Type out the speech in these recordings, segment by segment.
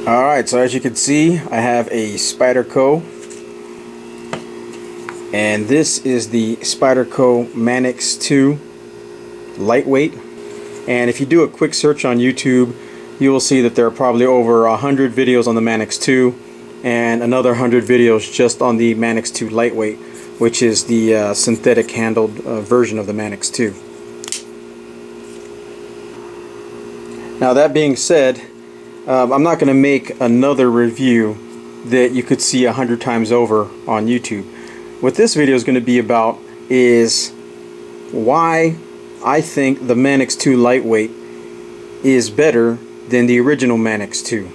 Alright, so as you can see, I have a Spyderco, and this is the Spyderco Manix 2 lightweight. And if you do a quick search on YouTube, you will see that there are probably over 100 videos on the Manix 2 and another 100 videos just on the Manix 2 lightweight, which is the synthetic handled version of the Manix 2. Now, that being said, I'm not going to make another review that you could see 100 times over on YouTube. What this video is going to be about is why I think the Manix 2 lightweight is better than the original Manix 2.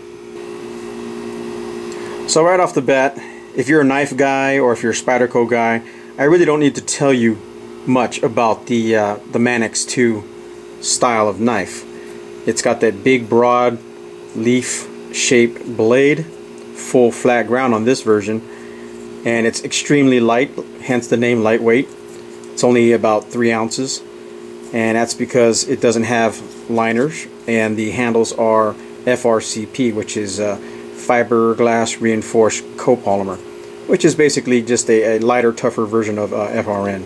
So right off the bat, if you're a knife guy or if you're a Spyderco guy, I really don't need to tell you much about the Manix 2 style of knife. It's got that big broad leaf shaped blade, full flat ground on this version, and it's extremely light, hence the name lightweight. It's only about 3 ounces, and that's because it doesn't have liners, and the handles are FRCP, which is fiberglass reinforced copolymer, which is basically just a lighter, tougher version of FRN.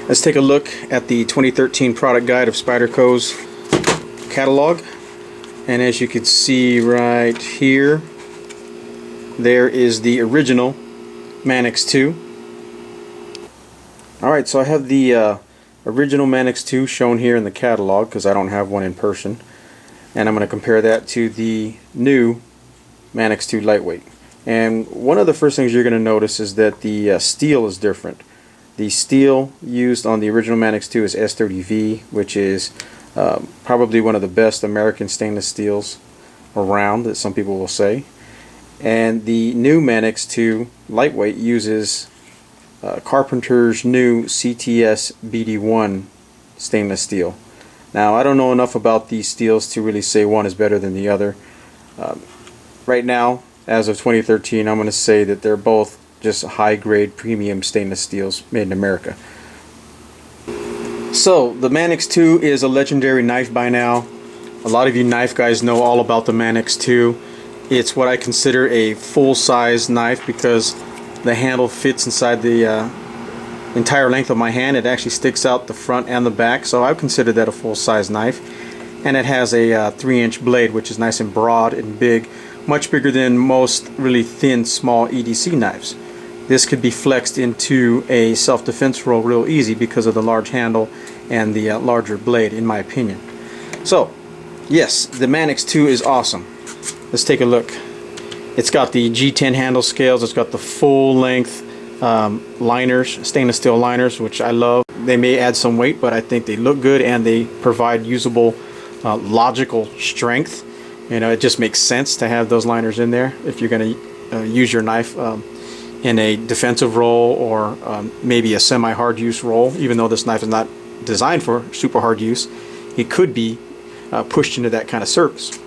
Let's take a look at the 2013 product guide of Spyderco's catalog. And as you can see right here, there is the original Manix 2. Alright, so I have the original Manix 2 shown here in the catalog because I don't have one in person. And I'm going to compare that to the new Manix 2 lightweight. And one of the first things you're going to notice is that the steel is different. The steel used on the original Manix 2 is S30V, which is probably one of the best American stainless steels around, that some people will say. And the new Manix 2 lightweight uses Carpenter's new CTS BD1 stainless steel. Now, I don't know enough about these steels to really say one is better than the other. Right now, as of 2013, I'm going to say that they're both just high-grade premium stainless steels made in America. So, the Manix 2 is a legendary knife by now. A lot of you knife guys know all about the Manix 2. It's what I consider a full-size knife because the handle fits inside the entire length of my hand. It actually sticks out the front and the back, so I would consider that a full-size knife. And it has a 3-inch blade, which is nice and broad and big, much bigger than most really thin, small EDC knives. This could be flexed into a self-defense roll real easy because of the large handle and the larger blade, in my opinion. So, yes, the Manix 2 is awesome. Let's take a look. It's got the G10 handle scales. It's got the full-length liners, stainless steel liners, which I love. They may add some weight, but I think they look good and they provide usable, logical strength. You know, it just makes sense to have those liners in there if you're going to use your knife in a defensive roll or maybe a semi-hard use roll. Even though this knife is not designed for super hard use, it could be pushed into that kind of service.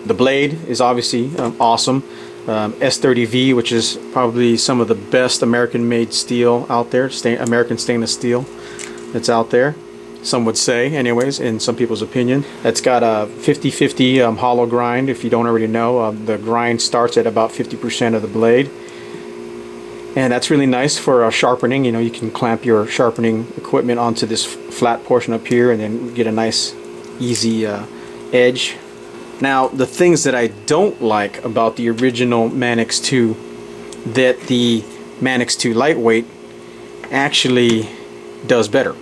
The blade is obviously awesome. S30V, which is probably some of the best American-made steel out there, American stainless steel that's out there. Some would say, anyways, in some people's opinion. It's got a 50-50 hollow grind. If you don't already know, the grind starts at about 50% of the blade. And that's really nice for sharpening. You know, you can clamp your sharpening equipment onto this flat portion up here and then get a nice, easy edge. Now, the things that I don't like about the original Manix 2 that the Manix 2 lightweight actually does better.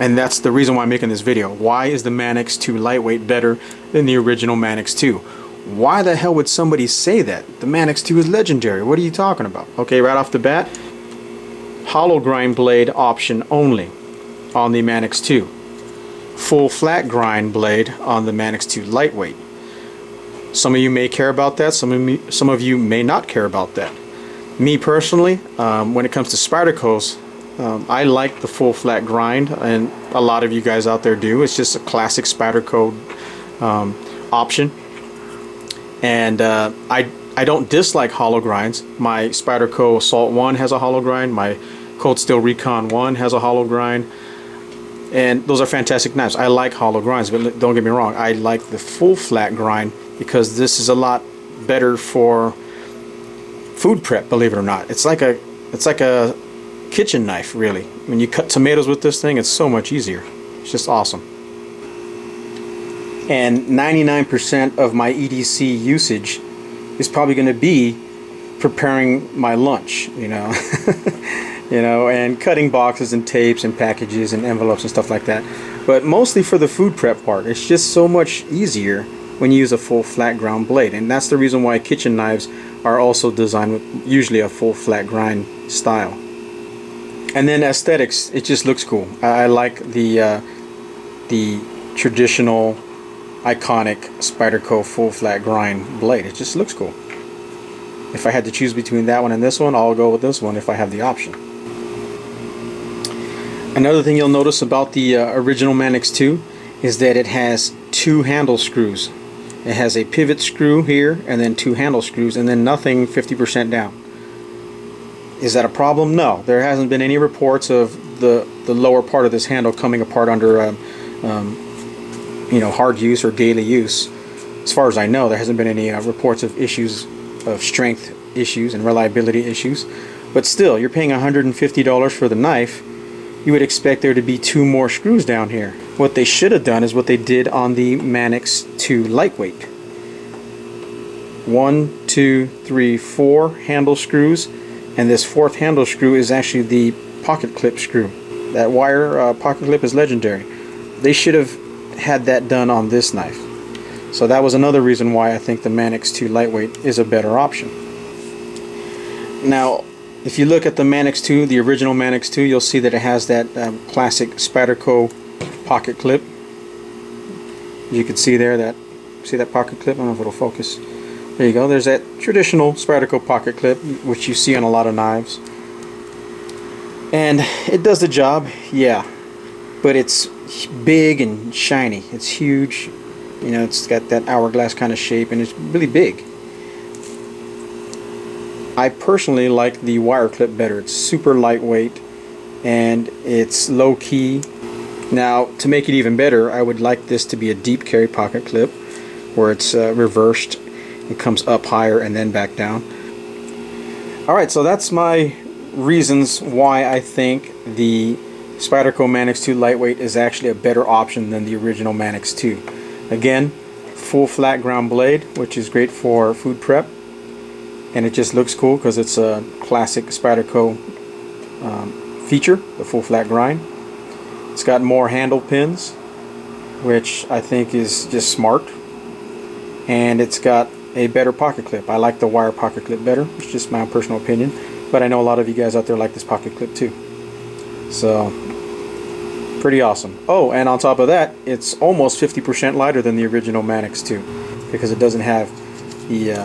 And that's the reason why I'm making this video. Why is the Manix 2 lightweight better than the original Manix 2? Why the hell would somebody say that? The Manix 2 is legendary. What are you talking about? Okay, right off the bat, hollow grind blade option only on the Manix 2. Full flat grind blade on the Manix 2 lightweight. Some of you may care about that. Some of you may not care about that. Me personally, when it comes to Spydercos, I like the full flat grind, and a lot of you guys out there do. It's just a classic Spyderco option. And I don't dislike hollow grinds. My Spyderco Assault 1 has a hollow grind. My Cold Steel Recon 1 has a hollow grind. And those are fantastic knives. I like hollow grinds, but don't get me wrong, I like the full flat grind because this is a lot better for food prep, believe it or not. It's like a kitchen knife, really. When you cut tomatoes with this thing, it's so much easier. It's just awesome. And 99% of my EDC usage is probably going to be preparing my lunch, you know, and cutting boxes and tapes and packages and envelopes and stuff like that. But mostly for the food prep part. It's just so much easier when you use a full flat ground blade, and that's the reason why kitchen knives are also designed with usually a full flat grind style. And then aesthetics, it just looks cool. I like the traditional iconic Spyderco full flat grind blade. It just looks cool. If I had to choose between that one and this one, I'll go with this one if I have the option. Another thing you'll notice about the original Manix 2 is that it has 2 handle screws. It has a pivot screw here and then 2 handle screws, and then nothing 50% down. Is that a problem? No. There hasn't been any reports of the lower part of this handle coming apart under hard use or daily use. As far as I know, there hasn't been any reports of issues of strength issues and reliability issues. But still, you're paying $150 for the knife. You would expect there to be 2 more screws down here. What they should have done is what they did on the Manix 2 lightweight. 1, 2, 3, 4 handle screws, and this 4th handle screw is actually the pocket clip screw. That wire pocket clip is legendary. They should have had that done on this knife. So that was another reason why I think the Manix 2 lightweight is a better option. Now, if you look at the Manix 2, the original Manix 2, you'll see that it has that classic Spyderco pocket clip. You can see there see that pocket clip? I don't know if it'll focus. There you go. There's that traditional Spyderco pocket clip, which you see on a lot of knives. And it does the job, yeah. But it's big and shiny. It's huge. You know, it's got that hourglass kind of shape, and it's really big. I personally like the wire clip better. It's super lightweight and it's low key. Now, to make it even better, I would like this to be a deep carry pocket clip where it's reversed. It comes up higher and then back down. Alright, so that's my reasons why I think the Spyderco Manix 2 lightweight is actually a better option than the original Manix 2. Again, full flat ground blade, which is great for food prep, and it just looks cool because it's a classic Spyderco feature, the full flat grind. It's got more handle pins, which I think is just smart, and it's got a better pocket clip. I like the wire pocket clip better. It's just my own personal opinion, but I know a lot of you guys out there like this pocket clip too. So, pretty awesome. Oh, and on top of that, it's almost 50% lighter than the original Manix 2 because it doesn't have the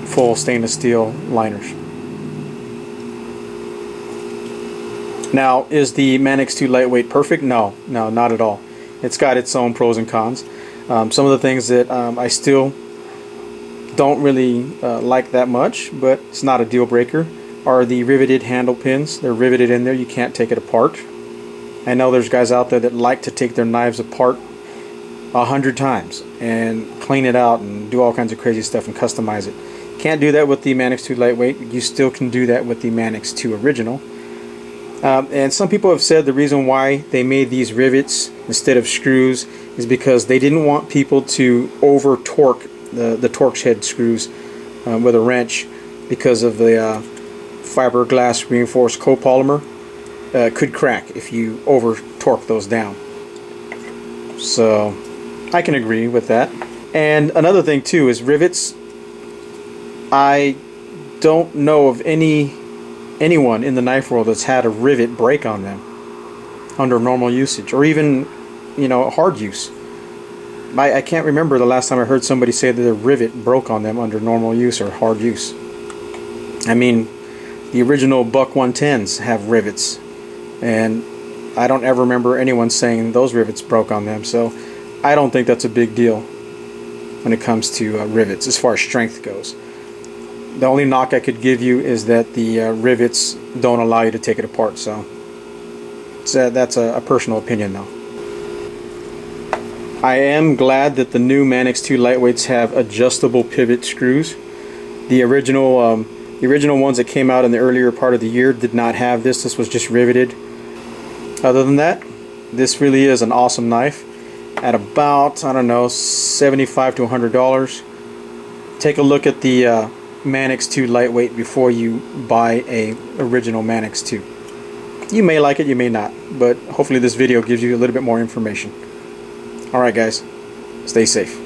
full stainless steel liners. Now, is the Manix 2 lightweight perfect? No, not at all. It's got its own pros and cons. Some of the things that I still don't really like that much, but it's not a deal breaker, are the riveted handle pins. They're riveted in there. You can't take it apart. I know there's guys out there that like to take their knives apart 100 times and clean it out and do all kinds of crazy stuff and customize it. Can't do that with the Manix 2 lightweight. You still can do that with the Manix 2 original. And some people have said the reason why they made these rivets instead of screws is because they didn't want people to over torque the Torx head screws with a wrench because of the fiberglass reinforced copolymer. Could crack if you over torque those down. So I can agree with that. And another thing too is rivets. I don't know of anyone in the knife world that's had a rivet break on them under normal usage, or even, you know, hard use. I can't remember the last time I heard somebody say that a rivet broke on them under normal use or hard use. I mean, the original Buck 110s have rivets, and I don't ever remember anyone saying those rivets broke on them, so I don't think that's a big deal when it comes to rivets as far as strength goes. The only knock I could give you is that the rivets don't allow you to take it apart, so that's a personal opinion though. I am glad that the new Manix 2 lightweights have adjustable pivot screws. The original ones that came out in the earlier part of the year did not have this. This was just riveted. Other than that, this really is an awesome knife at about, I don't know, $75 to $100. Take a look at the Manix 2 lightweight before you buy a original Manix 2. You may like it, you may not, but hopefully this video gives you a little bit more information. Alright guys, stay safe.